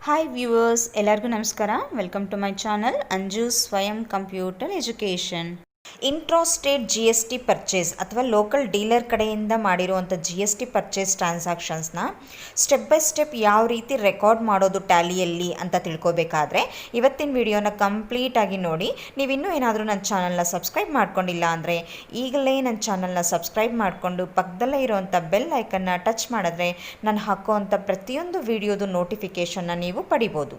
Hi viewers, ಎಲ್ಲರಿಗೂ ನಮಸ್ಕಾರ. Welcome to my channel Anju Swayam computer education. Intra state G S T purchase ಅಥವಾ local dealer ಕಡೆಯಿಂದ ಮಾಡಿರುವಂಥ G S T purchase ಟ್ರಾನ್ಸಾಕ್ಷನ್ಸ್ನ step by step ಯಾವ ರೀತಿ ರೆಕಾರ್ಡ್ ಮಾಡೋದು ಟ್ಯಾಲಿಯಲ್ಲಿ ಅಂತ ತಿಳ್ಕೊಬೇಕಾದ್ರೆ ಇವತ್ತಿನ ವಿಡಿಯೋನ ಕಂಪ್ಲೀಟಾಗಿ ನೋಡಿ. ನೀವಿನ್ನೂ ಏನಾದರೂ ನನ್ನ ಚಾನಲ್ನ ಸಬ್ಸ್ಕ್ರೈಬ್ ಮಾಡ್ಕೊಂಡಿಲ್ಲ ಅಂದರೆ ಈಗಲೇ ನನ್ನ ಚಾನಲ್ನ ಸಬ್ಸ್ಕ್ರೈಬ್ ಮಾಡಿಕೊಂಡು ಪಕ್ಕದಲ್ಲೇ ಇರುವಂಥ ಬೆಲ್ ಐಕನ್ನ ಟಚ್ ಮಾಡಿದ್ರೆ ನಾನು ಹಾಕೋವಂಥ ಪ್ರತಿಯೊಂದು ವಿಡಿಯೋದು ನೋಟಿಫಿಕೇಷನ್ನ ನೀವು ಪಡಿಬೋದು.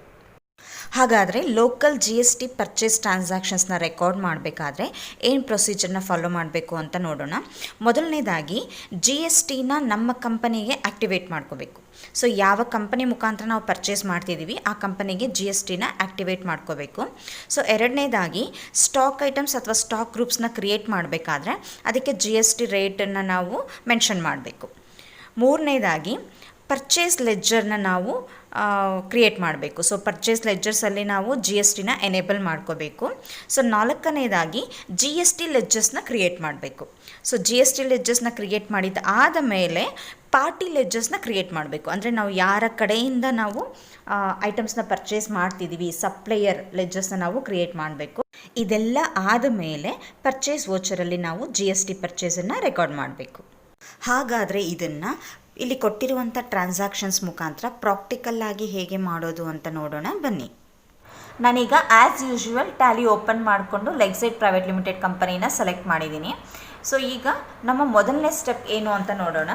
ಹಾಗಾದರೆ local G S T purchase ಟ್ರಾನ್ಸಾಕ್ಷನ್ಸ್ನ ರೆಕಾರ್ಡ್ ಮಾಡಬೇಕಾದ್ರೆ ಏನು ಪ್ರೊಸೀಜರ್ನ ಫಾಲೋ ಮಾಡಬೇಕು ಅಂತ ನೋಡೋಣ. ಮೊದಲನೇದಾಗಿ ಜಿ ಎಸ್ ಟಿನ ನಮ್ಮ ಕಂಪನಿಗೆ ಆ್ಯಕ್ಟಿವೇಟ್ ಮಾಡ್ಕೋಬೇಕು. ಸೊ ಯಾವ ಕಂಪನಿ ಮುಖಾಂತರ ನಾವು ಪರ್ಚೇಸ್ ಮಾಡ್ತಿದ್ದೀವಿ ಆ ಕಂಪನಿಗೆ ಜಿ ಎಸ್ ಟಿನ ಆ್ಯಕ್ಟಿವೇಟ್ ಮಾಡ್ಕೋಬೇಕು. ಸೊ ಎರಡನೇದಾಗಿ ಸ್ಟಾಕ್ ಐಟಮ್ಸ್ ಅಥವಾ ಸ್ಟಾಕ್ ಗ್ರೂಪ್ಸ್ನ ಕ್ರಿಯೇಟ್ ಮಾಡಬೇಕಾದ್ರೆ ಅದಕ್ಕೆ ಜಿ ಎಸ್ ಟಿ ರೇಟನ್ನು ನಾವು ಮೆನ್ಷನ್ ಮಾಡಬೇಕು. ಮೂರನೇದಾಗಿ ಪರ್ಚೇಸ್ ಲೆಜ್ಜರ್ನ ನಾವು ಕ್ರಿಯೇಟ್ ಮಾಡಬೇಕು. ಸೊ ಪರ್ಚೇಸ್ ಲೆಜ್ಜರ್ಸಲ್ಲಿ ನಾವು ಜಿ ಎಸ್ ಟಿನ ಎನೇಬಲ್ ಮಾಡ್ಕೋಬೇಕು. ಸೊ ನಾಲ್ಕನೇದಾಗಿ ಜಿ ಎಸ್ ಟಿ ಲೆಜ್ಜರ್ಸ್ನ ಕ್ರಿಯೇಟ್ ಮಾಡಬೇಕು. ಸೊ ಜಿ ಎಸ್ ಟಿ ಲೆಜ್ಜರ್ಸ್ನ ಕ್ರಿಯೇಟ್ ಮಾಡಿದ ಆದ ಮೇಲೆ ಪಾರ್ಟಿ ಲೆಜ್ಜರ್ಸ್ನ ಕ್ರಿಯೇಟ್ ಮಾಡಬೇಕು. ಅಂದರೆ ನಾವು ಯಾರ ಕಡೆಯಿಂದ ನಾವು ಐಟಮ್ಸ್ನ ಪರ್ಚೇಸ್ ಮಾಡ್ತಿದ್ದೀವಿ, ಸಪ್ಲೈಯರ್ ಲೆಜ್ಜರ್ಸ್ನ ನಾವು ಕ್ರಿಯೇಟ್ ಮಾಡಬೇಕು. ಇದೆಲ್ಲ ಆದ ಮೇಲೆ ಪರ್ಚೇಸ್ ವೋಚರಲ್ಲಿ ನಾವು ಜಿ ಎಸ್ ಟಿ ಪರ್ಚೇಸನ್ನು ರೆಕಾರ್ಡ್ ಮಾಡಬೇಕು. ಹಾಗಾದರೆ ಇದನ್ನು ಇಲ್ಲಿ ಕೊಟ್ಟಿರುವಂಥ ಟ್ರಾನ್ಸಾಕ್ಷನ್ಸ್ ಮುಖಾಂತರ ಪ್ರಾಕ್ಟಿಕಲ್ಲಾಗಿ ಹೇಗೆ ಮಾಡೋದು ಅಂತ ನೋಡೋಣ ಬನ್ನಿ. ನಾನೀಗ ಆ್ಯಸ್ ಯೂಶುವಲ್ ಟ್ಯಾಲಿ ಓಪನ್ ಮಾಡಿಕೊಂಡು ಲೆಗ್ಸೈಡ್ ಪ್ರೈವೇಟ್ ಲಿಮಿಟೆಡ್ ಕಂಪನಿನ ಸೆಲೆಕ್ಟ್ ಮಾಡಿದ್ದೀನಿ. ಸೊ ಈಗ ನಮ್ಮ ಮೊದಲನೇ ಸ್ಟೆಪ್ ಏನು ಅಂತ ನೋಡೋಣ.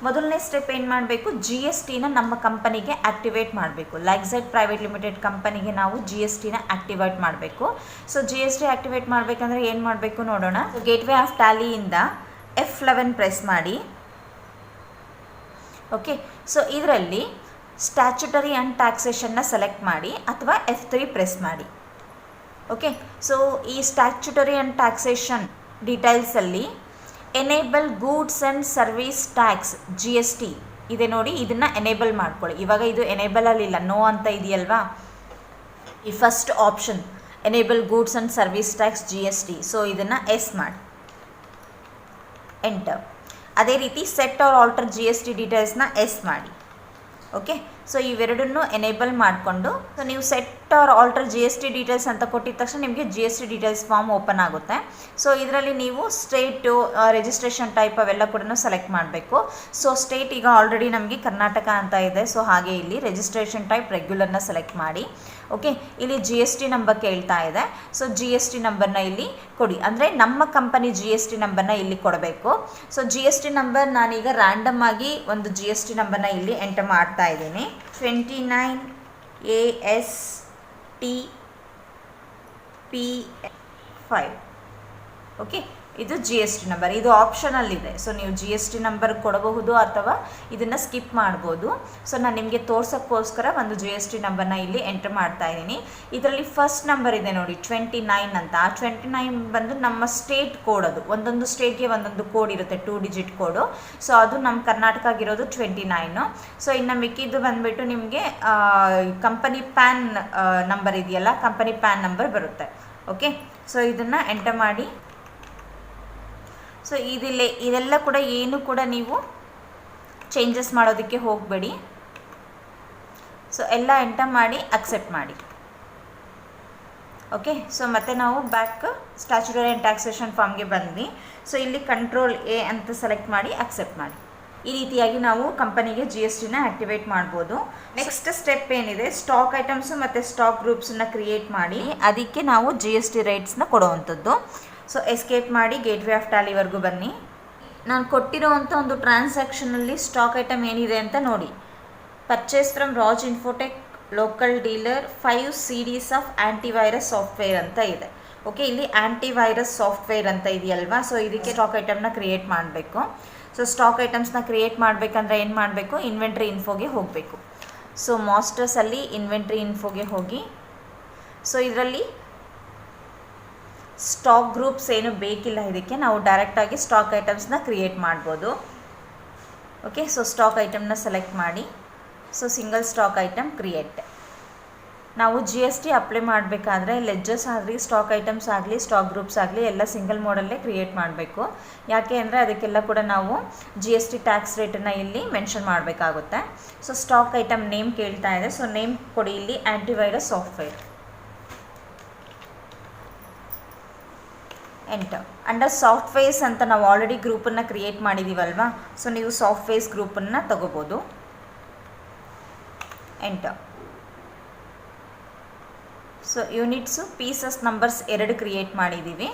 ಮೊದಲನೇ ಸ್ಟೆಪ್ ಏನು ಮಾಡಬೇಕು, ಜಿ ಎಸ್ ಟಿನ ನಮ್ಮ ಕಂಪನಿಗೆ ಆ್ಯಕ್ಟಿವೇಟ್ ಮಾಡಬೇಕು. ಲೆಗ್ಸೈಡ್ ಪ್ರೈವೇಟ್ ಲಿಮಿಟೆಡ್ ಕಂಪನಿಗೆ ನಾವು ಜಿ ಎಸ್ ಟಿನ ಆ್ಯಕ್ಟಿವೇಟ್ ಮಾಡಬೇಕು. So G S T activate ಮಾಡಬೇಕಂದ್ರೆ ಏನು ಮಾಡಬೇಕು ನೋಡೋಣ. ಗೇಟ್ವೇ ಆಫ್ ಟ್ಯಾಲಿಯಿಂದ F11 ಪ್ರೆಸ್ ಮಾಡಿ. ಓಕೆ, ಸೊ ಇದರಲ್ಲಿ ಸ್ಟ್ಯಾಚ್ಯುಟರಿ ಆ್ಯಂಡ್ ಟ್ಯಾಕ್ಸೇಷನ್ನ ಸೆಲೆಕ್ಟ್ ಮಾಡಿ ಅಥವಾ F3 ಪ್ರೆಸ್ ಮಾಡಿ. ಓಕೆ, ಸೊ ಈ ಸ್ಟ್ಯಾಚ್ಯುಟರಿ ಆ್ಯಂಡ್ ಟ್ಯಾಕ್ಸೇಷನ್ ಡೀಟೇಲ್ಸಲ್ಲಿ enable goods and service tax G S T ಇದೆ ನೋಡಿ, ಇದನ್ನು ಎನೇಬಲ್ ಮಾಡ್ಕೊಳ್ಳಿ. ಇವಾಗ ಇದು ಎನೇಬಲಲ್ಲಿಲ್ಲ, ನೋ ಅಂತ ಇದೆಯಲ್ವಾ. ಈ first option enable goods and service tax G S T, so ಇದನ್ನು ಎಸ್ ಮಾಡಿ, ಎಂಟರ್. ಅದೇ ರೀತಿ set or alter G S T ಡೀಟೇಲ್ಸ್ನ ಎಸ್ ಮಾಡಿ. ಓಕೆ, ಸೊ ಇವೆರಡನ್ನೂ ಎನೇಬಲ್ ಮಾಡಿಕೊಂಡು ಸೊ ನೀವು set or alter G S T details ಅಂತ ಕೊಟ್ಟಿದ ತಕ್ಷಣ ನಿಮಗೆ G S T details form open ಆಗುತ್ತೆ. ಸೊ ಇದರಲ್ಲಿ ನೀವು ಸ್ಟೇಟು, ರಿಜಿಸ್ಟ್ರೇಷನ್ ಟೈಪ್ ಅವೆಲ್ಲ ಕೂಡ ಸೆಲೆಕ್ಟ್ ಮಾಡಬೇಕು. ಸೊ ಸ್ಟೇಟ್ ಈಗ ಆಲ್ರೆಡಿ ನಮಗೆ ಕರ್ನಾಟಕ ಅಂತ ಇದೆ. ಸೊ ಹಾಗೆ ಇಲ್ಲಿ ರಿಜಿಸ್ಟ್ರೇಷನ್ ಟೈಪ್ ರೆಗ್ಯುಲರ್ನ ಸೆಲೆಕ್ಟ್ ಮಾಡಿ. ಓಕೆ, ಇಲ್ಲಿ ಜಿ ಎಸ್ ಟಿ ನಂಬರ್ ಕೇಳ್ತಾ ಇದೆ. ಸೊ ಜಿ ಎಸ್ ಟಿ ನಂಬರ್ನ ಇಲ್ಲಿ ಕೊಡಿ, ಅಂದರೆ ನಮ್ಮ ಕಂಪನಿ ಜಿ ಎಸ್ ಟಿ ನಂಬರ್ನ ಇಲ್ಲಿ ಕೊಡಬೇಕು. So G S T number ನಾನೀಗ ರ್ಯಾಂಡಮ್ ಆಗಿ ಒಂದು ಜಿ ಎಸ್ ಟಿ ನಂಬರ್ನ ಇಲ್ಲಿ ಎಂಟರ್ ಮಾಡ್ತಾ ಇದ್ದೀನಿ. 29 ASTP5. ಓಕೆ, ಇದು ಜಿ ಎಸ್ ಟಿ ನಂಬರ್. ಇದು ಆಪ್ಷನಲ್ ಇದೆ. ಸೊ ನೀವು ಜಿ ಎಸ್ ಟಿ ನಂಬರ್ ಕೊಡಬಹುದು ಅಥವಾ ಇದನ್ನು ಸ್ಕಿಪ್ ಮಾಡ್ಬೋದು. ಸೊ ನಾನು ನಿಮಗೆ ತೋರ್ಸೋಕ್ಕೋಸ್ಕರ ಒಂದು ಜಿ ಎಸ್ ಟಿ ನಂಬರ್ನ ಇಲ್ಲಿ ಎಂಟರ್ ಮಾಡ್ತಾ ಇದ್ದೀನಿ. ಇದರಲ್ಲಿ ಫಸ್ಟ್ ನಂಬರ್ ಇದೆ ನೋಡಿ 29 ಅಂತ. ಆ 29 ಬಂದು ನಮ್ಮ ಸ್ಟೇಟ್ ಕೋಡ್. ಅದು ಒಂದೊಂದು ಸ್ಟೇಟ್ಗೆ ಒಂದೊಂದು ಕೋಡ್ ಇರುತ್ತೆ, 2 ಡಿಜಿಟ್ ಕೋಡು. ಸೊ ಅದು ನಮ್ಮ ಕರ್ನಾಟಕ ಆಗಿರೋದು 29. ಸೊ ಇನ್ನು ಮಿಕ್ಕಿದ್ದು ಬಂದುಬಿಟ್ಟು ನಿಮಗೆ ಕಂಪನಿ ಪ್ಯಾನ್ ನಂಬರ್ ಇದೆಯಲ್ಲ, ಕಂಪನಿ ಪ್ಯಾನ್ ನಂಬರ್ ಬರುತ್ತೆ. ಓಕೆ, ಸೊ ಇದನ್ನು ಎಂಟರ್ ಮಾಡಿ. ಸೊ ಇದೆಲ್ಲ ಕೂಡ ಏನು ಕೂಡ ನೀವು ಚೇಂಜಸ್ ಮಾಡೋದಕ್ಕೆ ಹೋಗಬೇಡಿ. ಸೊ ಎಲ್ಲ ಎಂಟರ್ ಮಾಡಿ ಅಕ್ಸೆಪ್ಟ್ ಮಾಡಿ. ಓಕೆ, ಸೊ ಮತ್ತೆ ನಾವು ಬ್ಯಾಕ್ ಸ್ಟ್ಯಾಚ್ಯುಟರಿ ಆ್ಯಂಡ್ ಟ್ಯಾಕ್ಸೇಷನ್ ಫಾರ್ಮ್ಗೆ ಬಂದ್ವಿ. ಸೊ ಇಲ್ಲಿ ಕಂಟ್ರೋಲ್ A ಅಂತ ಸೆಲೆಕ್ಟ್ ಮಾಡಿ ಅಕ್ಸೆಪ್ಟ್ ಮಾಡಿ. ಈ ರೀತಿಯಾಗಿ ನಾವು ಕಂಪನಿಗೆ ಜಿ ಎಸ್ ಟಿನ ಆ್ಯಕ್ಟಿವೇಟ್ ಮಾಡ್ಬೋದು. ನೆಕ್ಸ್ಟ್ ಸ್ಟೆಪ್ ಏನಿದೆ, ಸ್ಟಾಕ್ ಐಟಮ್ಸು ಮತ್ತು ಸ್ಟಾಕ್ ಗ್ರೂಪ್ಸನ್ನ ಕ್ರಿಯೇಟ್ ಮಾಡಿ ಅದಕ್ಕೆ ನಾವು ಜಿ ಎಸ್ ಟಿ ರೇಟ್ಸ್ನ ಕೊಡುವಂಥದ್ದು. ಸೊ ಎಸ್ಕೇಪ್ ಮಾಡಿ ಗೇಟ್ವೇ ಆಫ್ ಟ್ಯಾಲಿವರೆಗೂ ಬನ್ನಿ. ನಾನು ಕೊಟ್ಟಿರೋವಂಥ ಒಂದು ಟ್ರಾನ್ಸಾಕ್ಷನಲ್ಲಿ ಸ್ಟಾಕ್ ಐಟಮ್ ಏನಿದೆ ಅಂತ ನೋಡಿ. Purchase from Raj Infotech local dealer 5 CDs of antivirus software ಅಂತ ಇದೆ. ಓಕೆ, ಇಲ್ಲಿ ಆ್ಯಂಟಿವೈರಸ್ ಸಾಫ್ಟ್ವೇರ್ ಅಂತ ಇದೆಯಲ್ವಾ. ಸೊ ಇದಕ್ಕೆ ಸ್ಟಾಕ್ ಐಟಮ್ನ ಕ್ರಿಯೇಟ್ ಮಾಡಬೇಕು. ಸೊ ಸ್ಟಾಕ್ ಐಟಮ್ಸ್ನ ಕ್ರಿಯೇಟ್ ಮಾಡಬೇಕಂದ್ರೆ ಏನು ಮಾಡಬೇಕು, ಇನ್ವೆಂಟ್ರಿ ಇನ್ಫೋಗೆ ಹೋಗಬೇಕು. ಸೊ ಮಾಸ್ಟರ್ಸಲ್ಲಿ ಇನ್ವೆಂಟ್ರಿ ಇನ್ಫೋಗೆ ಹೋಗಿ. ಸೊ ಇದರಲ್ಲಿ ಸ್ಟಾಕ್ ಗ್ರೂಪ್ಸ್ ಏನು ಬೇಕಿಲ್ಲ, ಇದಕ್ಕೆ ನಾವು ಡೈರೆಕ್ಟಾಗಿ ಸ್ಟಾಕ್ ಐಟಮ್ಸ್ನ ಕ್ರಿಯೇಟ್ ಮಾಡ್ಬೋದು. ಓಕೆ, ಸೊ ಸ್ಟಾಕ್ ಐಟಮ್ನ ಸೆಲೆಕ್ಟ್ ಮಾಡಿ. So single stock item create. ನಾವು ಜಿ ಎಸ್ ಟಿ ಅಪ್ಲೈ ಮಾಡಬೇಕಾದ್ರೆ ಲೆಡ್ಜರ್ಸ್ ಆಗಲಿ ಸ್ಟಾಕ್ ಐಟಮ್ಸ್ ಆಗಲಿ ಸ್ಟಾಕ್ ಗ್ರೂಪ್ಸ್ ಆಗಲಿ ಎಲ್ಲ ಸಿಂಗಲ್ ಮೋಡಲ್ಲೇ ಕ್ರಿಯೇಟ್ ಮಾಡಬೇಕು. ಯಾಕೆ ಅಂದರೆ ಅದಕ್ಕೆಲ್ಲ ಕೂಡ ನಾವು ಜಿ ಎಸ್ ಟಿ ಟ್ಯಾಕ್ಸ್ ರೇಟನ್ನು ಇಲ್ಲಿ ಮೆನ್ಷನ್ ಮಾಡಬೇಕಾಗುತ್ತೆ. ಸೊ ಸ್ಟಾಕ್ ಐಟಮ್ ನೇಮ್ ಕೇಳ್ತಾ ಇದೆ. ಸೊ ನೇಮ್ ಕೊಡಿ ಇಲ್ಲಿ antivirus software. Enter. Under softwares ಅಂತ ನಾವು ಆಲ್ರೆಡಿ ಗ್ರೂಪನ್ನು ಕ್ರಿಯೇಟ್ ಮಾಡಿದ್ದೀವಲ್ವಾ, ಸೊ ನೀವು ಸಾಫ್ಟ್ವೇರ್ಸ್ ಗ್ರೂಪನ್ನು ತಗೋಬೋದು. Enter. So units pieces numbers 2 create ಮಾಡಿದ್ದೀವಿ.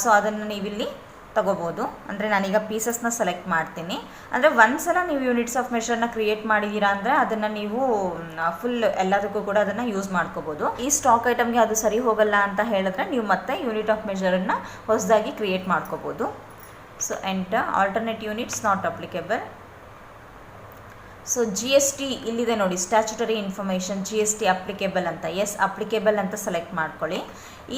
ಸೊ ಅದನ್ನು ನೀವಿಲ್ಲಿ ತಗೋಬೋದು. ಅಂದರೆ ನಾನೀಗ ಪೀಸಸ್ನ ಸೆಲೆಕ್ಟ್ ಮಾಡ್ತೀನಿ. ಅಂದರೆ ಒಂದು ಸಲ ನೀವು ಯೂನಿಟ್ಸ್ ಆಫ್ ಮೆಷರ್ನ ಕ್ರಿಯೇಟ್ ಮಾಡಿದ್ದೀರಾ ಅಂದರೆ ಅದನ್ನು ನೀವು ಫುಲ್ ಎಲ್ಲದಕ್ಕೂ ಕೂಡ ಅದನ್ನು ಯೂಸ್ ಮಾಡ್ಕೋಬೋದು. ಈ ಸ್ಟಾಕ್ ಐಟಮ್ಗೆ ಅದು ಸರಿ ಹೋಗಲ್ಲ ಅಂತ ಹೇಳಿದ್ರೆ ನೀವು ಮತ್ತೆ ಯೂನಿಟ್ ಆಫ್ ಮೆಷರನ್ನು ಹೊಸದಾಗಿ ಕ್ರಿಯೇಟ್ ಮಾಡ್ಕೋಬೋದು. So enter. Alternate units not applicable. So G S T ಇಲ್ಲಿದೆ ನೋಡಿ, statutory information G S T applicable ಅಂತ. ಎಸ್ ಅಪ್ಲಿಕೇಬಲ್ ಅಂತ ಸೆಲೆಕ್ಟ್ ಮಾಡ್ಕೊಳ್ಳಿ.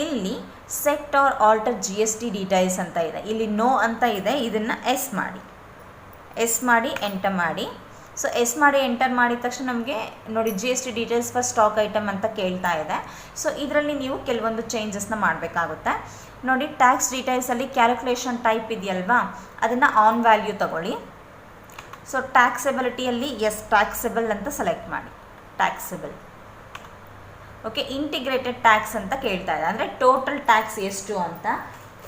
ಇಲ್ಲಿ set or alter G S T details ಅಂತ ಇದೆ, ಇಲ್ಲಿ ನೋ ಅಂತ ಇದೆ, ಇದನ್ನು ಎಸ್ ಮಾಡಿ ಎಂಟರ್ ಮಾಡಿ. ಸೊ ಎಸ್ ಮಾಡಿ ಎಂಟರ್ ಮಾಡಿದ ತಕ್ಷಣ ನಮಗೆ ನೋಡಿ G S T details for stock item ಅಂತ ಕೇಳ್ತಾ ಇದೆ. ಸೊ ಇದರಲ್ಲಿ ನೀವು ಕೆಲವೊಂದು ಚೇಂಜಸ್ನ ಮಾಡಬೇಕಾಗುತ್ತೆ. ನೋಡಿ ಟ್ಯಾಕ್ಸ್ ಡೀಟೇಲ್ಸಲ್ಲಿ ಕ್ಯಾಲ್ಕುಲೇಷನ್ ಟೈಪ್ ಇದೆಯಲ್ವಾ, ಅದನ್ನು ಆನ್ ವ್ಯಾಲ್ಯೂ ತಗೊಳ್ಳಿ. ಸೊ ಟ್ಯಾಕ್ಸೆಬಿಲಿಟಿಯಲ್ಲಿ ಎಸ್ ಟ್ಯಾಕ್ಸೆಬಲ್ ಅಂತ ಸೆಲೆಕ್ಟ್ ಮಾಡಿ, ಟ್ಯಾಕ್ಸೆಬಲ್. ಓಕೆ, ಇಂಟಿಗ್ರೇಟೆಡ್ ಟ್ಯಾಕ್ಸ್ ಅಂತ ಕೇಳ್ತಾ ಇದೆ, ಅಂದರೆ ಟೋಟಲ್ ಟ್ಯಾಕ್ಸ್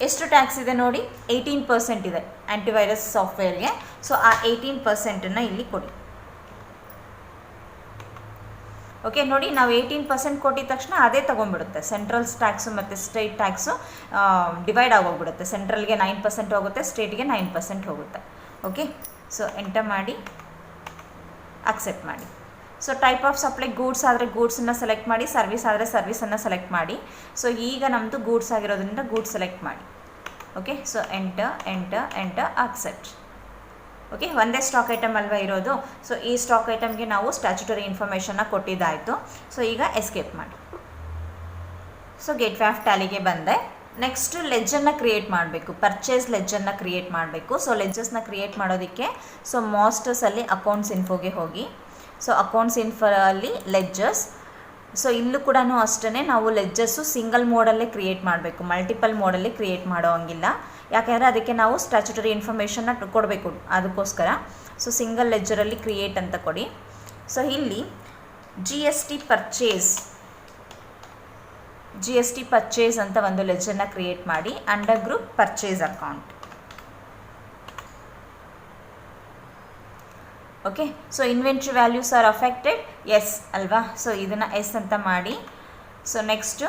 ಎಷ್ಟು ಟ್ಯಾಕ್ಸ್ ಇದೆ ನೋಡಿ, 18% ಇದೆ ಆ್ಯಂಟಿವೈರಸ್ ಸಾಫ್ಟ್ವೇರ್ಗೆ. ಸೊ ಆ 18%ನ್ನು ಇಲ್ಲಿ ಕೊಡಿ. ಓಕೆ ನೋಡಿ, ನಾವು 18% ಕೊಟ್ಟಿದ ತಕ್ಷಣ ಅದೇ ತೊಗೊಂಡ್ಬಿಡುತ್ತೆ. ಸೆಂಟ್ರಲ್ಸ್ ಟ್ಯಾಕ್ಸು ಮತ್ತು ಸ್ಟೇಟ್ ಟ್ಯಾಕ್ಸು ಡಿವೈಡ್ ಆಗೋಗ್ಬಿಡುತ್ತೆ. ಸೆಂಟ್ರಲ್ಗೆ 9% ಹೋಗುತ್ತೆ, ಸ್ಟೇಟ್ಗೆ 9% ಹೋಗುತ್ತೆ. ಓಕೆ, ಸೊ ಎಂಟರ್ ಮಾಡಿ ಅಕ್ಸೆಪ್ಟ್ ಮಾಡಿ. So type of supply goods ಆದರೆ ಗೂಡ್ಸನ್ನು ಸೆಲೆಕ್ಟ್ ಮಾಡಿ, ಸರ್ವಿಸ್ ಆದರೆ ಸರ್ವಿಸನ್ನು ಸೆಲೆಕ್ಟ್ ಮಾಡಿ. ಸೊ ಈಗ ನಮ್ಮದು ಗೂಡ್ಸ್ ಆಗಿರೋದ್ರಿಂದ ಗೂಡ್ಸ್ ಸೆಲೆಕ್ಟ್ ಮಾಡಿ. Okay, so enter accept. Okay, ಒಂದೇ ಸ್ಟಾಕ್ ಐಟಮ್ ಅಲ್ವಾ ಇರೋದು. ಸೊ ಈ ಸ್ಟಾಕ್ ಐಟಮ್ಗೆ ನಾವು ಸ್ಟ್ಯಾಚ್ಯುಟರಿ ಇನ್ಫಾರ್ಮೇಷನ್ನ ಕೊಟ್ಟಿದ್ದಾಯಿತು. ಸೊ ಈಗ ಎಸ್ಕೇಪ್ ಮಾಡಿ. ಸೊ ಗೇಟ್ವೇ ಆಫ್ ಟ್ಯಾಲಿಗೆ ಬಂದೆ. ನೆಕ್ಸ್ಟು ಲೆಡ್ಜನ್ನು ಕ್ರಿಯೇಟ್ ಮಾಡಬೇಕು, ಪರ್ಚೇಸ್ ಲೆಡ್ಜನ್ನು ಕ್ರಿಯೇಟ್ ಮಾಡಬೇಕು. ಸೊ ಲೆಡ್ಜಸ್ನ ಕ್ರಿಯೇಟ್ ಮಾಡೋದಕ್ಕೆ ಸೊ ಮಾಸ್ಟರ್ಸಲ್ಲಿ ಅಕೌಂಟ್ಸ್ ಇನ್ಫೋಗೆ ಹೋಗಿ. ಸೊ ಅಕೌಂಟ್ಸ್ ಇನ್ಫೋಲ್ಲಿ ಲೆಡ್ಜರ್ಸ್. ಸೊ ಇಲ್ಲೂ ಕೂಡ ಅಷ್ಟೇ ನಾವು ಲೆಡ್ಜಸ್ಸು ಸಿಂಗಲ್ ಮೋಡಲ್ಲೇ ಕ್ರಿಯೇಟ್ ಮಾಡಬೇಕು, ಮಲ್ಟಿಪಲ್ ಮೋಡಲ್ಲಿ ಕ್ರಿಯೇಟ್ ಮಾಡೋ ಹಂಗಿಲ್ಲ. ಯಾಕೆಂದರೆ ಅದಕ್ಕೆ ನಾವು ಸ್ಟ್ಯಾಚ್ಯುಟರಿ ಇನ್ಫಾರ್ಮೇಷನ್ನ ಕೊಡಬೇಕು, ಅದಕ್ಕೋಸ್ಕರ. ಸೊ ಸಿಂಗಲ್ ಲೆಡ್ಜರಲ್ಲಿ ಕ್ರಿಯೇಟ್ ಅಂತ ಕೊಡಿ. ಸೊ ಇಲ್ಲಿ ಜಿ ಎಸ್ ಟಿ ಪರ್ಚೇಸ್ ಅಂತ ಒಂದು ಲೆಡ್ಜರ್ನ ಕ್ರಿಯೇಟ್ ಮಾಡಿ. Under group purchase account. Okay, so inventory values are affected, yes ಅಲ್ವಾ. ಸೊ ಇದನ್ನು ಎಸ್ ಅಂತ ಮಾಡಿ. So next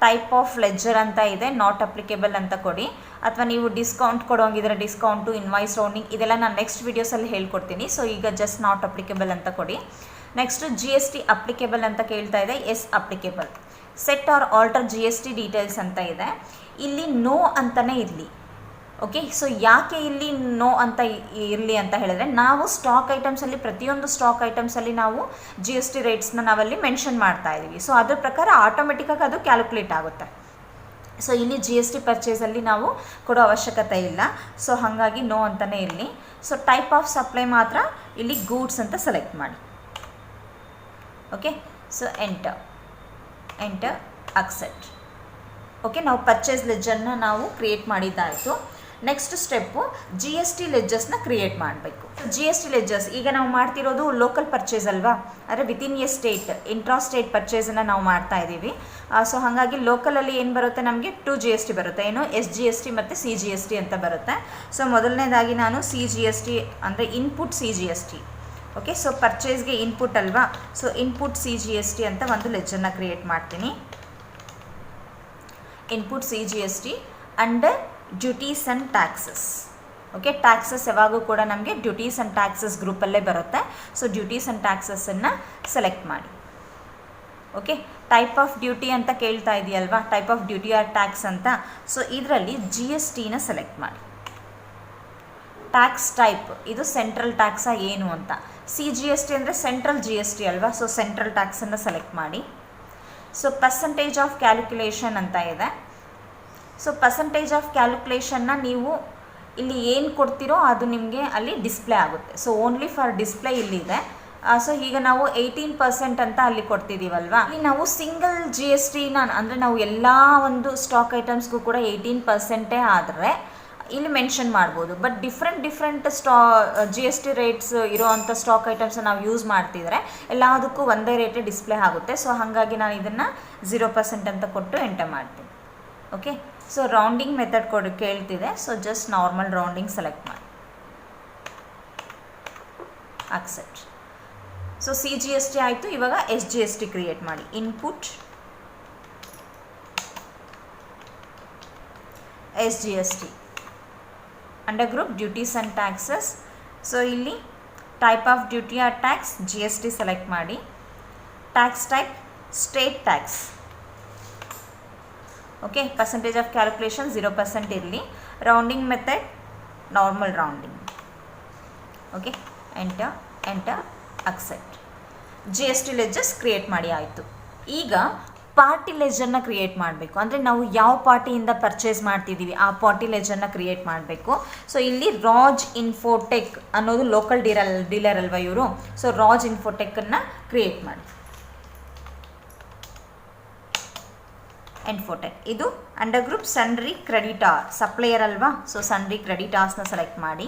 type of ledger ಅಂತ ಇದೆ, ನಾಟ್ ಅಪ್ಲಿಕೇಬಲ್ ಅಂತ ಕೊಡಿ. ಅಥವಾ ನೀವು ಡಿಸ್ಕೌಂಟ್ ಕೊಡೋಂಗಿದ್ರೆ ಡಿಸ್ಕೌಂಟು, ಇನ್ವಾಯ್ಸ್ ರೌಂಡಿಂಗ್ ಇದೆಲ್ಲ ನಾನು ನೆಕ್ಸ್ಟ್ ವೀಡಿಯೋಸಲ್ಲಿ ಹೇಳ್ಕೊಡ್ತೀನಿ. ಸೊ ಈಗ ಜಸ್ಟ್ ನಾಟ್ ಅಪ್ಲಿಕೇಬಲ್ ಅಂತ ಕೊಡಿ. Next G S T applicable ಅಂತ ಕೇಳ್ತಾ ಇದೆ, yes applicable. Set or alter G S T details ಅಂತ ಇದೆ, ಇಲ್ಲಿ ನೋ ಅಂತಲೇ ಇರಲಿ. ಓಕೆ, ಸೊ ಯಾಕೆ ಇಲ್ಲಿ ನೋ ಅಂತ ಇರಲಿ ಅಂತ ಹೇಳಿದ್ರೆ, ನಾವು ಸ್ಟಾಕ್ ಐಟಮ್ಸಲ್ಲಿ ಪ್ರತಿಯೊಂದು ಸ್ಟಾಕ್ ಐಟಮ್ಸಲ್ಲಿ ನಾವು ಜಿ ಎಸ್ ಟಿ ರೇಟ್ಸ್ನ ನಾವಲ್ಲಿ ಮೆನ್ಷನ್ ಮಾಡ್ತಾ ಇದ್ದೀವಿ. ಸೊ ಅದ್ರ ಪ್ರಕಾರ ಆಟೋಮೆಟಿಕ್ಕಾಗಿ ಅದು ಕ್ಯಾಲ್ಕುಲೇಟ್ ಆಗುತ್ತೆ. ಸೊ ಇಲ್ಲಿ ಜಿ ಎಸ್ ಟಿ ಪರ್ಚೇಸಲ್ಲಿ ನಾವು ಕೊಡೋ ಅವಶ್ಯಕತೆ ಇಲ್ಲ. ಸೊ ಹಾಗಾಗಿ ನೋ ಅಂತಲೇ ಇರಲಿ. ಸೊ ಟೈಪ್ ಆಫ್ ಸಪ್ಲೈ ಮಾತ್ರ ಇಲ್ಲಿ ಗೂಡ್ಸ್ ಅಂತ ಸೆಲೆಕ್ಟ್ ಮಾಡಿ. Okay, so enter accept. Okay, ನಾವು ಪರ್ಚೇಸ್ ಲೆಡ್ಜರ್ನ ನಾವು ಕ್ರಿಯೇಟ್ ಮಾಡಿದ್ದಾಯಿತು. Next step G S T ಲೆಡ್ಜರ್ಸ್ನ ಕ್ರಿಯೇಟ್ ಮಾಡಬೇಕು. ಜಿ ಎಸ್ ಟಿ ಲೆಡ್ಜರ್ಸ್ ಈಗ ನಾವು ಮಾಡ್ತಿರೋದು ಲೋಕಲ್ ಪರ್ಚೇಸ್ ಅಲ್ವಾ, ಅಂದರೆ within a state intra state ಪರ್ಚೇಸನ್ನು ನಾವು ಮಾಡ್ತಾ ಇದ್ದೀವಿ. ಸೊ ಹಾಗಾಗಿ ಲೋಕಲಲ್ಲಿ ಏನು ಬರುತ್ತೆ, ನಮಗೆ 2 ಜಿ ಎಸ್ ಟಿ ಬರುತ್ತೆ, ಏನು ಎಸ್ ಜಿ ಎಸ್ ಟಿ ಮತ್ತು ಸಿ ಜಿ ಎಸ್ ಟಿ ಅಂತ ಬರುತ್ತೆ. ಸೊ ಮೊದಲನೇದಾಗಿ ನಾನು ಸಿ ಜಿ ಎಸ್ ಟಿ ಅಂದರೆ input C G S T. Okay, so ಪರ್ಚೇಸ್ಗೆ ಇನ್ಪುಟ್ ಅಲ್ವಾ, so input C G S T ಅಂತ ಒಂದು ಲೆಡ್ಜರ್ನ ಕ್ರಿಯೇಟ್ ಮಾಡ್ತೀನಿ. Input C G S T under duties and taxes. Okay, taxes ಯಾವಾಗೂ ಕೂಡ ನಮಗೆ ಡ್ಯೂಟೀಸ್ ಆ್ಯಂಡ್ ಟ್ಯಾಕ್ಸಸ್ ಗ್ರೂಪಲ್ಲೇ ಬರುತ್ತೆ. ಸೊ ಡ್ಯೂಟೀಸ್ ಆ್ಯಂಡ್ ಟ್ಯಾಕ್ಸಸ್ಸನ್ನು ಸೆಲೆಕ್ಟ್ ಮಾಡಿ. ಓಕೆ, ಟೈಪ್ ಆಫ್ ಡ್ಯೂಟಿ ಅಂತ ಕೇಳ್ತಾ ಇದೆಯಲ್ವಾ, type of duty or tax ಅಂತ. ಸೊ ಇದರಲ್ಲಿ ಜಿ ಎಸ್ ಟಿನ ಸೆಲೆಕ್ಟ್ ಮಾಡಿ. ಟ್ಯಾಕ್ಸ್ ಟೈಪ್ ಇದು ಸೆಂಟ್ರಲ್ ಟ್ಯಾಕ್ಸಾ ಏನು ಅಂತ. ಸಿ ಜಿ ಎಸ್ ಟಿ ಅಂದರೆ ಸೆಂಟ್ರಲ್ ಜಿ ಎಸ್ ಟಿ ಅಲ್ವಾ, ಸೊ ಸೆಂಟ್ರಲ್ ಟ್ಯಾಕ್ಸನ್ನು ಸೆಲೆಕ್ಟ್ ಮಾಡಿ. ಸೊ ಪರ್ಸಂಟೇಜ್ ಆಫ್ ಕ್ಯಾಲ್ಕುಲೇಷನ್ ಅಂತ ಇದೆ. ಸೊ ಪರ್ಸಂಟೇಜ್ ಆಫ್ ಕ್ಯಾಲ್ಕುಲೇಷನ್ನ ನೀವು ಇಲ್ಲಿ ಏನು ಕೊಡ್ತೀರೋ ಅದು ನಿಮಗೆ ಅಲ್ಲಿ ಡಿಸ್ಪ್ಲೇ ಆಗುತ್ತೆ. ಸೊ ಓನ್ಲಿ ಫಾರ್ ಡಿಸ್ಪ್ಲೇ ಇಲ್ಲಿದೆ. ಸೊ ಈಗ ನಾವು 18% ಅಂತ ಅಲ್ಲಿ ಕೊಡ್ತಿದ್ದೀವಲ್ವಾ, ಇಲ್ಲಿ ನಾವು ಸಿಂಗಲ್ GST ಅಂದರೆ ನಾವು ಎಲ್ಲ ಒಂದು ಸ್ಟಾಕ್ ಐಟಮ್ಸ್ಗೂ ಕೂಡ 18% ಆದರೆ ಇಲ್ಲಿ ಮೆನ್ಷನ್ ಮಾಡ್ಬೋದು. ಬಟ್ ಡಿಫ್ರೆಂಟ್ GST ರೇಟ್ಸ್ ಇರೋವಂಥ ಸ್ಟಾಕ್ ಐಟಮ್ಸ್ ನಾವು ಯೂಸ್ ಮಾಡ್ತಿದ್ರೆ ಎಲ್ಲದಕ್ಕೂ ಒಂದೇ ರೇಟೇ ಡಿಸ್ಪ್ಲೇ ಆಗುತ್ತೆ. ಸೊ ಹಾಗಾಗಿ ನಾನು ಇದನ್ನು 0% ಅಂತ ಕೊಟ್ಟು ಎಂಟರ್ ಮಾಡ್ತೀನಿ. ಓಕೆ, ಸೊ ರೌಂಡಿಂಗ್ ಮೆಥಡ್ ಕೇಳ್ತಿದೆ. So just normal rounding select ಮಾಡಿ, ಅಕ್ಸೆಪ್ಟ್. ಸೊ CGST ಆಯಿತು. ಇವಾಗ SGST ಕ್ರಿಯೇಟ್ ಮಾಡಿ. Input SGST under group duties and taxes. So ಇಲ್ಲಿ type of duty or tax GST select ಮಾಡಿ. Tax type state tax. Okay, percentage of calculation 0% ಇರಲಿ. Rounding method normal rounding. Okay, enter accept. GST ledgers create ಮಾಡಿ ಆಯಿತು. ಈಗ party ಲೆಜರ್ನ create ಮಾಡಬೇಕು. ಅಂದರೆ ನಾವು ಯಾವ ಪಾರ್ಟಿಯಿಂದ ಪರ್ಚೇಸ್ ಮಾಡ್ತಿದ್ದೀವಿ ಆ ಪಾರ್ಟಿ ಲೆಜರ್ನ ಕ್ರಿಯೇಟ್ ಮಾಡಬೇಕು. ಸೊ ಇಲ್ಲಿ ರಾಜ್ ಇನ್ಫೋಟೆಕ್ ಅನ್ನೋದು ಲೋಕಲ್ ಡೀಲರ್ ಅಲ್ವಾ ಇವರು. ಸೊ ರಾಜ್ ಇನ್ಫೋಟೆಕ್ಕನ್ನು ಕ್ರಿಯೇಟ್ ಮಾಡಿ. ಇನ್ಫೋಟೆಕ್ ಇದು under group sundry creditor supplier ಅಲ್ವಾ. ಸೊ ಸನ್ರಿ ಕ್ರೆಡಿಟಾರ್ಸ್ನ ಸೆಲೆಕ್ಟ್ ಮಾಡಿ.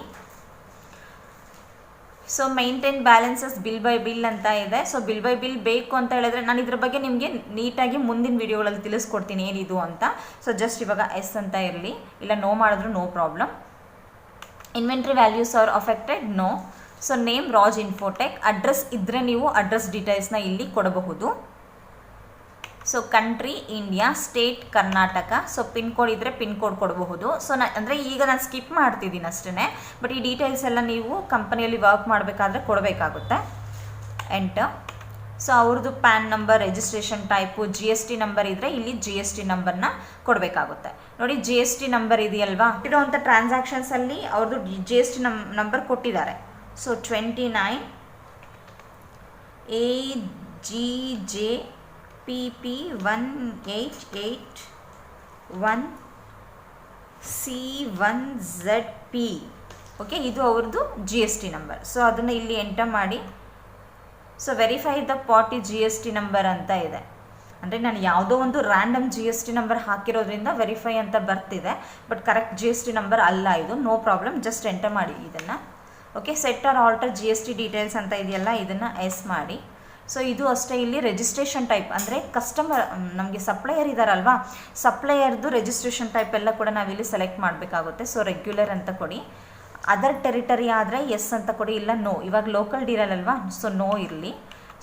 So maintain balances bill by bill ಅಂತ ಇದೆ. ಸೊ ಬಿಲ್ ಬೈ ಬಿಲ್ ಬೇಕು ಅಂತ ಹೇಳಿದ್ರೆ ನಾನು ಇದ್ರ ಬಗ್ಗೆ ನಿಮಗೆ ನೀಟಾಗಿ ಮುಂದಿನ ವಿಡಿಯೋಗಳಲ್ಲಿ ತಿಳಿಸ್ಕೊಡ್ತೀನಿ ಏನಿದು ಅಂತ. ಸೊ ಜಸ್ಟ್ ಇವಾಗ ಎಸ್ ಅಂತ ಇರಲಿ, ಇಲ್ಲ ನೋ ಮಾಡಿದ್ರು no problem. Inventory values are affected, no. So name Raj Infotech. Address ಇದ್ದರೆ ನೀವು ಅಡ್ರೆಸ್ ಡೀಟೇಲ್ಸ್ನ ಇಲ್ಲಿ ಕೊಡಬಹುದು. So country India, state Karnataka. So pin code ಇದ್ದರೆ ಪಿನ್ ಕೋಡ್ ಕೊಡಬಹುದು. ಸೊ ಅಂದರೆ ಈಗ ನಾನು ಸ್ಕಿಪ್ ಮಾಡ್ತಿದ್ದೀನಿ ಅಷ್ಟೇ. ಬಟ್ ಈ ಡೀಟೇಲ್ಸ್ ಎಲ್ಲ ನೀವು ಕಂಪನಿಯಲ್ಲಿ ವರ್ಕ್ ಮಾಡಬೇಕಾದ್ರೆ ಕೊಡಬೇಕಾಗುತ್ತೆ. ಎಂಟರ್. ಸೊ ಅವ್ರದ್ದು PAN number, registration type, GST number ಇದ್ದರೆ ಇಲ್ಲಿ GST ನಂಬರ್ನ ಕೊಡಬೇಕಾಗುತ್ತೆ. ನೋಡಿ GST ನಂಬರ್ ಇದೆಯಲ್ವಾ, ಇರೋವಂಥ ಟ್ರಾನ್ಸಾಕ್ಷನ್ಸಲ್ಲಿ ಅವ್ರದ್ದು GST ನಂಬರ್ ಕೊಟ್ಟಿದ್ದಾರೆ. So 29 AGJ PP 1881 C1ZP. Okay, ಇದು ಅವ್ರದ್ದು GST ನಂಬರ್. ಸೊ ಅದನ್ನು ಇಲ್ಲಿ ಎಂಟರ್ ಮಾಡಿ. So verify the party GST number ಅಂತ ಇದೆ. ಅಂದರೆ ನಾನು ಯಾವುದೋ ಒಂದು ರ್ಯಾಂಡಮ್ GST ನಂಬರ್ ಹಾಕಿರೋದ್ರಿಂದ ವೆರಿಫೈ ಅಂತ ಬರ್ತಿದೆ. ಬಟ್ ಕರೆಕ್ಟ್ GST ನಂಬರ್ ಅಲ್ಲ ಇದು. ನೋ ಪ್ರಾಬ್ಲಮ್, ಜಸ್ಟ್ ಎಂಟರ್ ಮಾಡಿ ಇದನ್ನು. Okay, set or alter GST details ಅಂತ ಇದೆಯಲ್ಲ, ಇದನ್ನು ಎಸ್ ಮಾಡಿ. ಸೊ ಇದು ಅಷ್ಟೇ. ಇಲ್ಲಿ ರಿಜಿಸ್ಟ್ರೇಷನ್ ಟೈಪ್ ಅಂದರೆ ಕಸ್ಟಮರ್ ನಮಗೆ ಸಪ್ಲೈಯರ್ ಇದ್ದಾರಲ್ವಾ, ಸಪ್ಲೈಯರ್ದು ರಿಜಿಸ್ಟ್ರೇಷನ್ ಟೈಪ್ ಎಲ್ಲ ಕೂಡ ನಾವಿಲ್ಲಿ ಸೆಲೆಕ್ಟ್ ಮಾಡಬೇಕಾಗುತ್ತೆ. ಸೊ ರೆಗ್ಯುಲರ್ ಅಂತ ಕೊಡಿ. ಅದರ್ ಟೆರಿಟರಿ ಆದರೆ ಎಸ್ ಅಂತ ಕೊಡಿ, ಇಲ್ಲ ನೋ. ಇವಾಗ ಲೋಕಲ್ ಡೀಲರ್ ಅಲ್ವಾ, ಸೊ ನೋ ಇರಲಿ.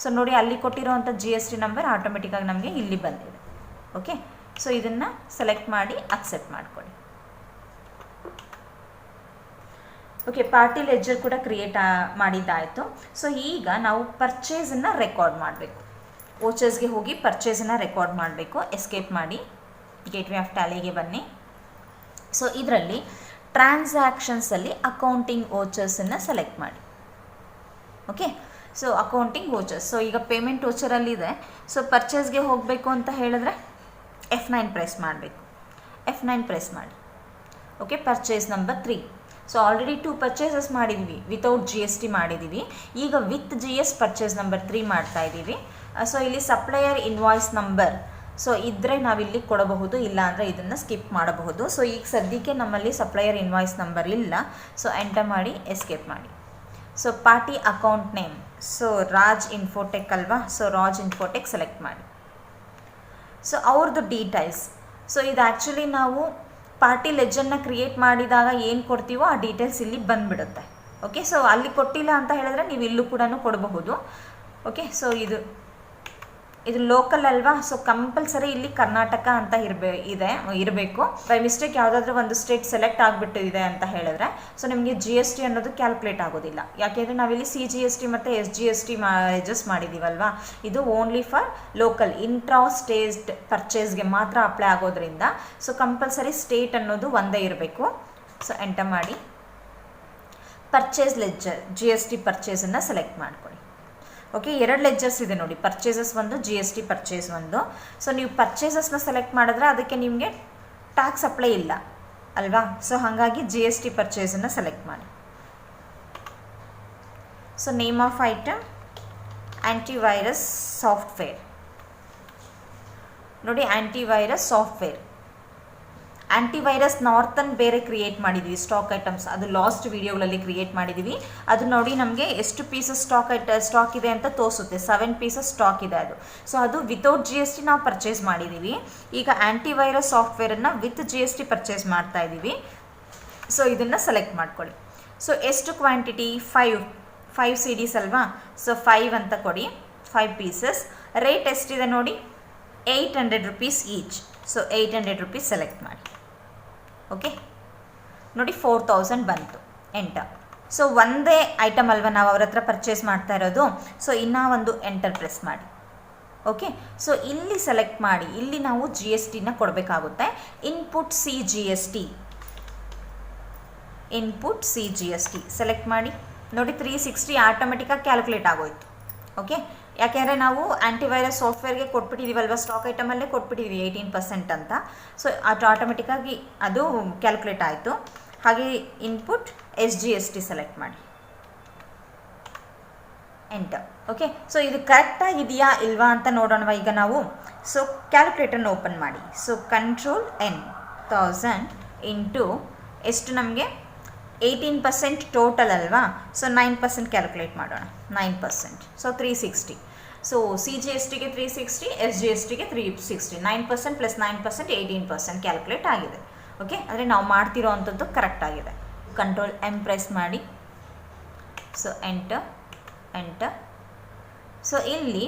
ಸೊ ನೋಡಿ ಅಲ್ಲಿ ಕೊಟ್ಟಿರೋವಂಥ GST ನಂಬರ್ ಆಟೋಮೆಟಿಕ್ಕಾಗಿ ನಮಗೆ ಇಲ್ಲಿ ಬಂದಿದೆ. ಓಕೆ, ಸೊ ಇದನ್ನು ಸೆಲೆಕ್ಟ್ ಮಾಡಿ ಅಕ್ಸೆಪ್ಟ್ ಮಾಡಿಕೊಡಿ. ಓಕೆ, ಪಾರ್ಟಿ ಲೆಜರ್ ಕೂಡ ಕ್ರಿಯೇಟ್ ಮಾಡಿದ್ದಾಯಿತು. ಸೊ ಈಗ ನಾವು ಪರ್ಚೇಸನ್ನು ರೆಕಾರ್ಡ್ ಮಾಡಬೇಕು. ವೋಚರ್ಸ್ಗೆ ಹೋಗಿ ಪರ್ಚೇಸನ್ನು ರೆಕಾರ್ಡ್ ಮಾಡಬೇಕು. ಎಸ್ಕೇಪ್ ಮಾಡಿ ಗೇಟ್ವೇ ಆಫ್ ಟ್ಯಾಲಿಗೆ ಬನ್ನಿ. ಸೊ ಇದರಲ್ಲಿ ಟ್ರಾನ್ಸಾಕ್ಷನ್ಸಲ್ಲಿ ಅಕೌಂಟಿಂಗ್ ವೋಚರ್ಸನ್ನು ಸೆಲೆಕ್ಟ್ ಮಾಡಿ. Okay, so accounting vouchers. So ಈಗ ಪೇಮೆಂಟ್ ವೋಚರಲ್ಲಿದೆ. ಸೊ ಪರ್ಚೇಸ್ಗೆ ಹೋಗಬೇಕು ಅಂತ ಹೇಳಿದ್ರೆ F9 ಪ್ರೆಸ್ ಮಾಡಬೇಕು. F9 ಪ್ರೆಸ್ ಮಾಡಿ. Okay, purchase number 3. So already 2 purchases ಮಾಡಿದ್ವಿ, ವಿತೌಟ್ GST ಮಾಡಿದ್ದೀವಿ. ಈಗ ವಿತ್ GS ಪರ್ಚೇಸ್ ನಂಬರ್ 3 ಮಾಡ್ತಾ ಇದ್ದೀವಿ. ಸೊ ಇಲ್ಲಿ ಸಪ್ಲೈಯರ್ ಇನ್ವಾಯ್ಸ್ ನಂಬರ್ ಸೊ ಇದ್ದರೆ ನಾವಿಲ್ಲಿ ಕೊಡಬಹುದು, ಇಲ್ಲ ಅಂದರೆ ಇದನ್ನು ಸ್ಕಿಪ್ ಮಾಡಬಹುದು. ಸೊ ಈಗ ಸದ್ಯಕ್ಕೆ ನಮ್ಮಲ್ಲಿ ಸಪ್ಲೈಯರ್ ಇನ್ವಾಯ್ಸ್ ನಂಬರ್ ಇಲ್ಲ. ಸೊ ಎಂಟರ್ ಮಾಡಿ ಎಸ್ಕೇಪ್ ಮಾಡಿ. So party account name, so Raj Infotech ಅಲ್ವಾ. ಸೊ ರಾಜ್ ಇನ್ಫೋಟೆಕ್ ಸೆಲೆಕ್ಟ್ ಮಾಡಿ. ಸೊ ಅವ್ರದ್ದು ಡೀಟೇಲ್ಸ್. ಸೊ ಇದು ಆ್ಯಕ್ಚುಲಿ ನಾವು ಪಾರ್ಟಿ ಲೆಜರ್ನ ಕ್ರಿಯೇಟ್ ಮಾಡಿದಾಗ ಏನು ಕೊಡ್ತೀವೋ ಆ ಡೀಟೇಲ್ಸ್ ಇಲ್ಲಿ ಬಂದುಬಿಡುತ್ತೆ. ಓಕೆ, ಸೊ ಅಲ್ಲಿ ಕೊಟ್ಟಿಲ್ಲ ಅಂತ ಹೇಳಿದ್ರೆ ನೀವು ಇಲ್ಲೂ ಕೂಡ ಕೊಡಬಹುದು. ಓಕೆ, ಸೊ ಇದು ಲೋಕಲ್ ಅಲ್ವಾ. ಸೊ ಕಂಪಲ್ಸರಿ ಇಲ್ಲಿ ಕರ್ನಾಟಕ ಅಂತ ಇರಬೇಕು. ಬೈ ಮಿಸ್ಟೇಕ್ ಯಾವುದಾದ್ರೂ ಒಂದು ಸ್ಟೇಟ್ ಸೆಲೆಕ್ಟ್ ಆಗಿಬಿಟ್ಟಿದೆ ಅಂತ ಹೇಳಿದ್ರೆ ಸೊ ನಿಮಗೆ GST ಅನ್ನೋದು ಕ್ಯಾಲ್ಕುಲೇಟ್ ಆಗೋದಿಲ್ಲ. ಯಾಕೆಂದರೆ ನಾವಿಲ್ಲಿ CGST ಮತ್ತು SGST ಅಡ್ಜಸ್ಟ್ ಮಾಡಿದ್ದೀವಲ್ವಾ. ಇದು only for local intra state ಪರ್ಚೇಸ್ಗೆ ಮಾತ್ರ ಅಪ್ಲೈ ಆಗೋದ್ರಿಂದ ಸೊ ಕಂಪಲ್ಸರಿ ಸ್ಟೇಟ್ ಅನ್ನೋದು ಒಂದೇ ಇರಬೇಕು. ಸೊ ಎಂಟರ್ ಮಾಡಿ. ಪರ್ಚೇಸ್ ಲೆಜ್ಜರ್ GST ಪರ್ಚೇಸನ್ನು ಸೆಲೆಕ್ಟ್ ಮಾಡ್ಕೊಳ್ಳಿ. ಓಕೆ, 2 ಲೆಜ್ಜರ್ಸ್ ಇದೆ ನೋಡಿ, ಪರ್ಚೇಸಸ್ ಒಂದು, GST ಪರ್ಚೇಸ್ ಒಂದು. ಸೊ ನೀವು ಪರ್ಚೇಸಸ್ನ ಸೆಲೆಕ್ಟ್ ಮಾಡಿದ್ರೆ ಅದಕ್ಕೆ ನಿಮಗೆ ಟ್ಯಾಕ್ಸ್ ಅಪ್ಲೈ ಇಲ್ಲ ಅಲ್ವಾ. ಸೊ ಹಾಗಾಗಿ GST ಪರ್ಚೇಸನ್ನು ಸೆಲೆಕ್ಟ್ ಮಾಡಿ. So name of item antivirus software ನೋಡಿ, ಆ್ಯಂಟಿವೈರಸ್ ಸಾಫ್ಟ್ವೇರ್. ಆ್ಯಂಟಿವೈರಸ್ ನಾರ್ತನ್ ಬೇರೆ ಕ್ರಿಯೇಟ್ ಮಾಡಿದ್ದೀವಿ ಸ್ಟಾಕ್ ಐಟಮ್ಸ್, ಅದು ಲಾಸ್ಟ್ ವೀಡಿಯೋಗಳಲ್ಲಿ ಕ್ರಿಯೇಟ್ ಮಾಡಿದ್ದೀವಿ. ಅದು ನೋಡಿ ನಮಗೆ ಎಷ್ಟು ಪೀಸಸ್ ಸ್ಟಾಕ್ ಇದೆ ಅಂತ ತೋರಿಸುತ್ತೆ. 7 ಪೀಸಸ್ ಸ್ಟಾಕ್ ಇದೆ ಅದು. ಸೊ ಅದು ವಿತೌಟ್ GST ನಾವು ಪರ್ಚೇಸ್ ಮಾಡಿದ್ದೀವಿ. ಈಗ ಆ್ಯಂಟಿವೈರಸ್ ಸಾಫ್ಟ್ವೇರನ್ನು ವಿತ್ GST ಪರ್ಚೇಸ್ ಮಾಡ್ತಾ ಇದ್ದೀವಿ. ಸೊ ಇದನ್ನು ಸೆಲೆಕ್ಟ್ ಮಾಡ್ಕೊಳ್ಳಿ. ಸೊ ಎಷ್ಟು ಕ್ವಾಂಟಿಟಿ? 5 CDs ಅಲ್ವಾ? ಸೊ 5 ಅಂತ ಕೊಡಿ, 5 ಪೀಸಸ್. ರೇಟ್ ಎಷ್ಟಿದೆ ನೋಡಿ, 800 rupees each. So 800 rupees select ಮಾಡಿ. ಓಕೆ ನೋಡಿ 4000 ಬಂತು, ಎಂಟರ್. ಸೊ ಒಂದೇ ಐಟಮ್ ಅಲ್ವಾ ನಾವು ಅವ್ರ ಹತ್ರ ಪರ್ಚೇಸ್ ಮಾಡ್ತಾ ಇರೋದು. ಸೊ ಇನ್ನೂ ಒಂದು ಎಂಟರ್ ಪ್ರೆಸ್ ಮಾಡಿ. ಓಕೆ, ಸೊ ಇಲ್ಲಿ ಸೆಲೆಕ್ಟ್ ಮಾಡಿ, ಇಲ್ಲಿ ನಾವು GSTನ ಕೊಡಬೇಕಾಗುತ್ತೆ. Input C G S T select ಮಾಡಿ. ನೋಡಿ 360 ಆಟೋಮೆಟಿಕ್ಕಾಗಿ ಕ್ಯಾಲ್ಕುಲೇಟ್ ಆಗೋಯ್ತು. ಓಕೆ, ಯಾಕೆಂದರೆ ನಾವು ಆ್ಯಂಟಿವೈರಸ್ ಸಾಫ್ಟ್ವೇರ್ಗೆ ಕೊಟ್ಬಿಟ್ಟಿದ್ದೀವಲ್ವ, ಸ್ಟಾಕ್ ಐಟಮಲ್ಲೇ ಕೊಟ್ಬಿಟ್ಟಿದ್ದೀವಿ 18% ಅಂತ. ಸೊ ಅದು ಆಟೋಮೆಟಿಕ್ಕಾಗಿ ಅದು ಕ್ಯಾಲ್ಕುಲೇಟ್ ಆಯಿತು. ಹಾಗೆ ಇನ್ಪುಟ್ SGST ಸೆಲೆಕ್ಟ್ ಮಾಡಿ, ಎಂಟರ್. ಓಕೆ, ಸೊ ಇದು ಕರೆಕ್ಟಾಗಿದೆಯಾ ಇಲ್ವಾ ಅಂತ ನೋಡೋಣ ಈಗ ನಾವು. ಸೊ ಕ್ಯಾಲ್ಕುಲೇಟರ್ನ ಓಪನ್ ಮಾಡಿ. ಸೊ Ctrl N, 1000 ಇಂಟು ಎಷ್ಟು ನಮಗೆ 18% ಟೋಟಲ್ ಅಲ್ವಾ. ಸೊ 9% ಕ್ಯಾಲ್ಕುಲೇಟ್ ಮಾಡೋಣ, 9%. ಸೊ 360. ಸೊ CGSTಗೆ 360, SGSTಗೆ 360. 9% + 9% 18% ಕ್ಯಾಲ್ಕುಲೇಟ್ ಆಗಿದೆ. ಓಕೆ, ಅಂದರೆ ನಾವು ಮಾಡ್ತಿರೋ ಅಂಥದ್ದು ಕರೆಕ್ಟ್ ಆಗಿದೆ. Ctrl M ಪ್ರೆಸ್ ಮಾಡಿ. So enter. ಸೊ ಇಲ್ಲಿ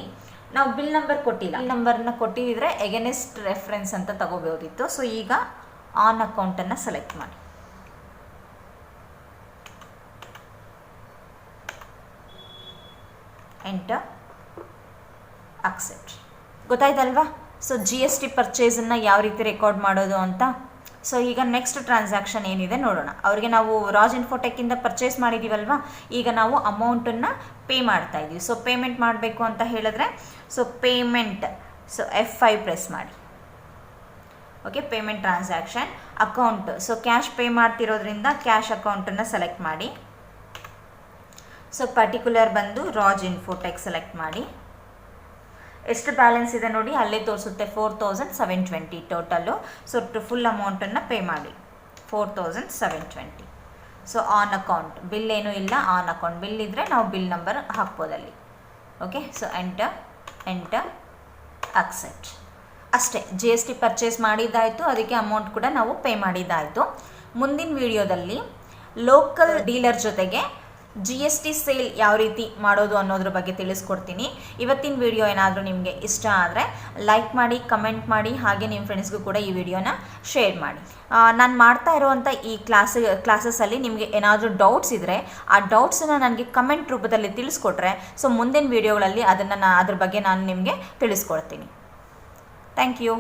ನಾವು ಬಿಲ್ ನಂಬರ್ ಕೊಟ್ಟಿಲ್ಲ, ಬಿಲ್ ನಂಬರ್ನ ಕೊಟ್ಟಿದ್ದರೆ ಎಗೇನೆಸ್ಟ್ ರೆಫರೆನ್ಸ್ ಅಂತ ತಗೋಬೋದಿತ್ತು. ಸೊ ಈಗ ಆನ್ ಅಕೌಂಟನ್ನು ಸೆಲೆಕ್ಟ್ ಮಾಡಿ, ಎಂಟರ್, ಅಕ್ಸೆಪ್ಟ್. ಗೊತ್ತಾಯ್ತಲ್ವಾ? ಸೊ GST ಪರ್ಚೇಸನ್ನು ಯಾವ ರೀತಿ ರೆಕಾರ್ಡ್ ಮಾಡೋದು ಅಂತ. ಸೊ ಈಗ ನೆಕ್ಸ್ಟ್ ಟ್ರಾನ್ಸಾಕ್ಷನ್ ಏನಿದೆ ನೋಡೋಣ. ಅವ್ರಿಗೆ ನಾವು ರಾಜ್ ಇನ್ಫೋಟೆಕ್ಕಿಂದ ಪರ್ಚೇಸ್ ಮಾಡಿದ್ದೀವಲ್ವ, ಈಗ ನಾವು ಅಮೌಂಟನ್ನು ಪೇ ಮಾಡ್ತಾ ಇದ್ದೀವಿ. ಸೊ ಪೇಮೆಂಟ್ ಮಾಡಬೇಕು ಅಂತ ಹೇಳಿದ್ರೆ so payment, so F5 press ಮಾಡಿ. Okay, payment transaction account. So cash pay ಮಾಡ್ತಿರೋದ್ರಿಂದ ಕ್ಯಾಶ್ ಅಕೌಂಟನ್ನು ಸೆಲೆಕ್ಟ್ ಮಾಡಿ. ಸೊ ಪರ್ಟಿಕ್ಯುಲರ್ ಬಂದು ರಾಜ್ ಇನ್ಫೋಟೆಕ್ ಸೆಲೆಕ್ಟ್ ಮಾಡಿ. ಎಷ್ಟು ಬ್ಯಾಲೆನ್ಸ್ ಇದೆ ನೋಡಿ, ಅಲ್ಲೇ ತೋರಿಸುತ್ತೆ 4720 ಟೋಟಲ್ಲು. ಸೊ ಫುಲ್ ಅಮೌಂಟನ್ನು ಪೇ ಮಾಡಿ, 4720. ಸೊ ಆನ್ ಅಕೌಂಟ್, ಬಿಲ್ ಏನೂ ಇಲ್ಲ, ಆನ್ ಅಕೌಂಟ್. ಬಿಲ್ ಇದ್ದರೆ ನಾವು ಬಿಲ್ ನಂಬರ್ ಹಾಕ್ಬೋದಲ್ಲಿ. Okay, so enter, accept. ಅಷ್ಟೇ, GST ಪರ್ಚೇಸ್ ಮಾಡಿದ್ದಾಯಿತು, ಅದಕ್ಕೆ ಅಮೌಂಟ್ ಕೂಡ ನಾವು ಪೇ ಮಾಡಿದ್ದಾಯಿತು. ಮುಂದಿನ ವಿಡಿಯೋದಲ್ಲಿ ಲೋಕಲ್ ಡೀಲರ್ ಜೊತೆಗೆ GST ಸೇಲ್ ಯಾವ ರೀತಿ ಮಾಡೋದು ಅನ್ನೋದ್ರ ಬಗ್ಗೆ ತಿಳಿಸ್ಕೊಡ್ತೀನಿ. ಇವತ್ತಿನ ವಿಡಿಯೋ ಏನಾದರೂ ನಿಮಗೆ ಇಷ್ಟ ಆದರೆ ಲೈಕ್ ಮಾಡಿ, ಕಮೆಂಟ್ ಮಾಡಿ, ಹಾಗೆ ನಿಮ್ಮ ಫ್ರೆಂಡ್ಸ್ಗೂ ಕೂಡ ಈ ವಿಡಿಯೋನ ಶೇರ್ ಮಾಡಿ. ನಾನು ಮಾಡ್ತಾ ಇರೋವಂಥ ಈ ಕ್ಲಾಸಸ್ಸಲ್ಲಿ ನಿಮಗೆ ಏನಾದರೂ ಡೌಟ್ಸ್ ಇದ್ದರೆ ಆ ಡೌಟ್ಸನ್ನು ನನಗೆ ಕಮೆಂಟ್ ರೂಪದಲ್ಲಿ ತಿಳಿಸ್ಕೊಟ್ರೆ ಸೊ ಮುಂದಿನ ವಿಡಿಯೋಗಳಲ್ಲಿ ಅದ್ರ ಬಗ್ಗೆ ನಾನು ನಿಮಗೆ ತಿಳಿಸ್ಕೊಡ್ತೀನಿ. Thank you.